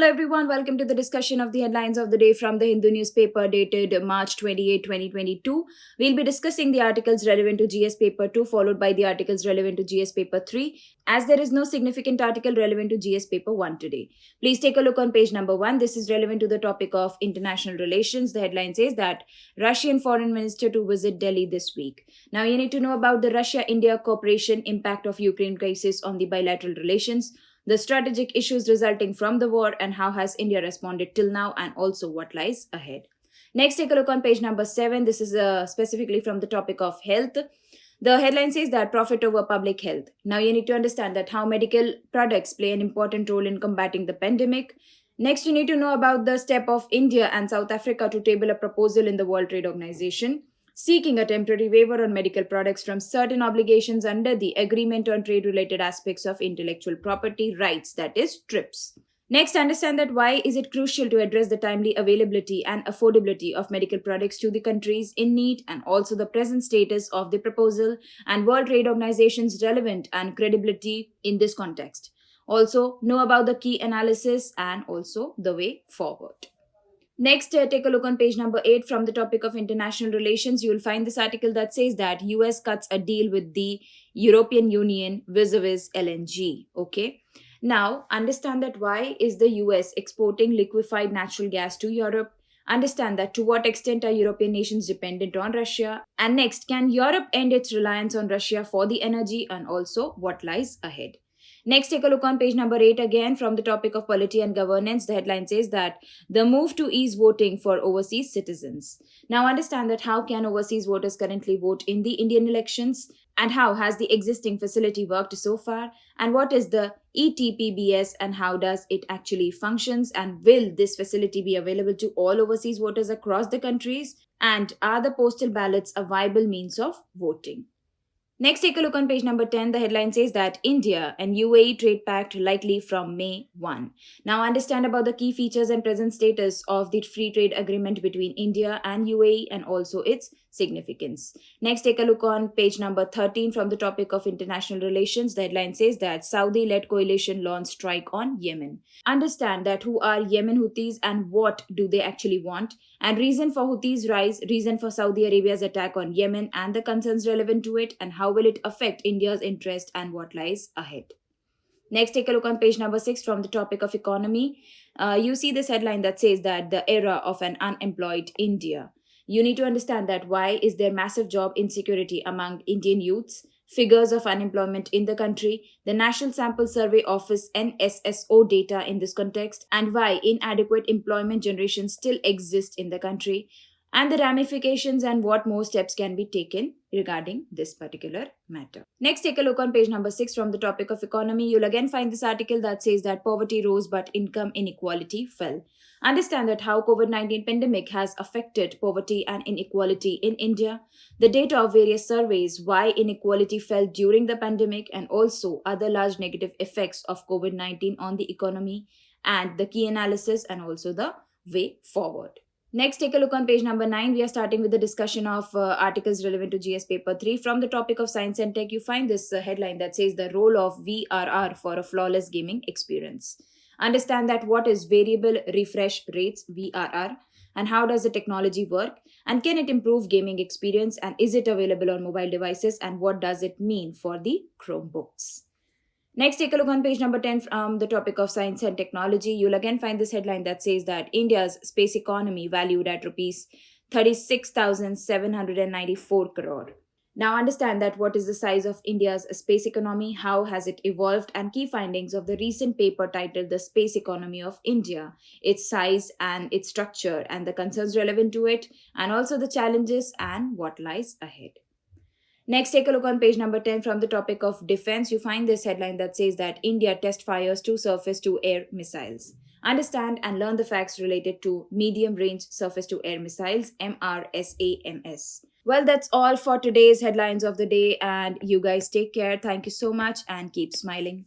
Hello everyone, welcome to the discussion of the headlines of the day from the Hindu newspaper dated March 28, 2022. We'll be discussing the articles relevant to GS paper 2 followed by the articles relevant to GS paper 3 as there is no significant article relevant to GS paper 1 today. Please take a look on page number 1. This is relevant to the topic of international relations. The headline says that Russian foreign minister to visit Delhi this week. Now you need to know about the Russia-India cooperation impact of Ukraine crisis on the bilateral relations, the strategic issues resulting from the war, and how has India responded till now, and also what lies ahead. Next, take a look on page number 7. This is specifically from the topic of health. The headline says that profit over public health. Now you need to understand that how medical products play an important role in combating the pandemic. Next, you need to know about the step of India and South Africa to table a proposal in the World Trade Organization, seeking a temporary waiver on medical products from certain obligations under the Agreement on Trade-Related Aspects of Intellectual Property Rights, that is TRIPS. Next, understand that why is it crucial to address the timely availability and affordability of medical products to the countries in need, and also the present status of the proposal and World Trade Organization's relevant and credibility in this context. Also, know about the key analysis and also the way forward. Next, take a look on page number 8 from the topic of international relations. You will find this article that says that US cuts a deal with the European Union vis-a-vis LNG. Okay. Now, understand that why is the US exporting liquefied natural gas to Europe? Understand that to what extent are European nations dependent on Russia? And next, can Europe end its reliance on Russia for the energy, and also what lies ahead? Next, take a look on page number 8 again from the topic of polity and governance. The headline says that the move to ease voting for overseas citizens. Now understand that how can overseas voters currently vote in the Indian elections, and how has the existing facility worked so far, and what is the ETPBS and how does it actually functions, and will this facility be available to all overseas voters across the countries, and are the postal ballots a viable means of voting? Next, take a look on page number 10. The headline says that India and UAE trade pact likely from May 1. Now, understand about the key features and present status of the free trade agreement between India and UAE and also its significance. Next, take a look on page number 13 from the topic of international relations. The headline says that Saudi-led coalition launched strike on Yemen. Understand that who are Yemen Houthis and what do they actually want, and reason for Houthis' rise, reason for Saudi Arabia's attack on Yemen and the concerns relevant to it, and how will it affect India's interest and what lies ahead. Next, take a look on page number 6 from the topic of economy. You see this headline that says that the era of an unemployed India. You need to understand that why is there massive job insecurity among Indian youths, figures of unemployment in the country, the National Sample Survey Office NSSO data in this context, and why inadequate employment generation still exists in the country, and the ramifications and what more steps can be taken regarding this particular matter. Next, take a look on page number 6 from the topic of economy. You'll again find this article that says that poverty rose but income inequality fell. Understand that how COVID-19 pandemic has affected poverty and inequality in India, the data of various surveys, why inequality fell during the pandemic, and also other large negative effects of COVID-19 on the economy, and the key analysis and also the way forward. Next, take a look on page number 9. We are starting with the discussion of articles relevant to GS paper 3. From the topic of science and tech, you find this headline that says the role of VRR for a flawless gaming experience. Understand that what is variable refresh rates, VRR, and how does the technology work, and can it improve gaming experience, and is it available on mobile devices, and what does it mean for the Chromebooks? Next, take a look on page number 10 from the topic of science and technology. You'll again find this headline that says that India's space economy valued at rupees 36,794 crore. Now understand that what is the size of India's space economy, how has it evolved, and key findings of the recent paper titled The Space Economy of India, its size and its structure and the concerns relevant to it, and also the challenges and what lies ahead. Next, take a look on page number 10 from the topic of defense. You find this headline that says that India test fires 2 surface-to-air missiles. Understand and learn the facts related to medium-range surface-to-air missiles, MRSAMS. Well, that's all for today's headlines of the day, and you guys take care. Thank you so much and keep smiling.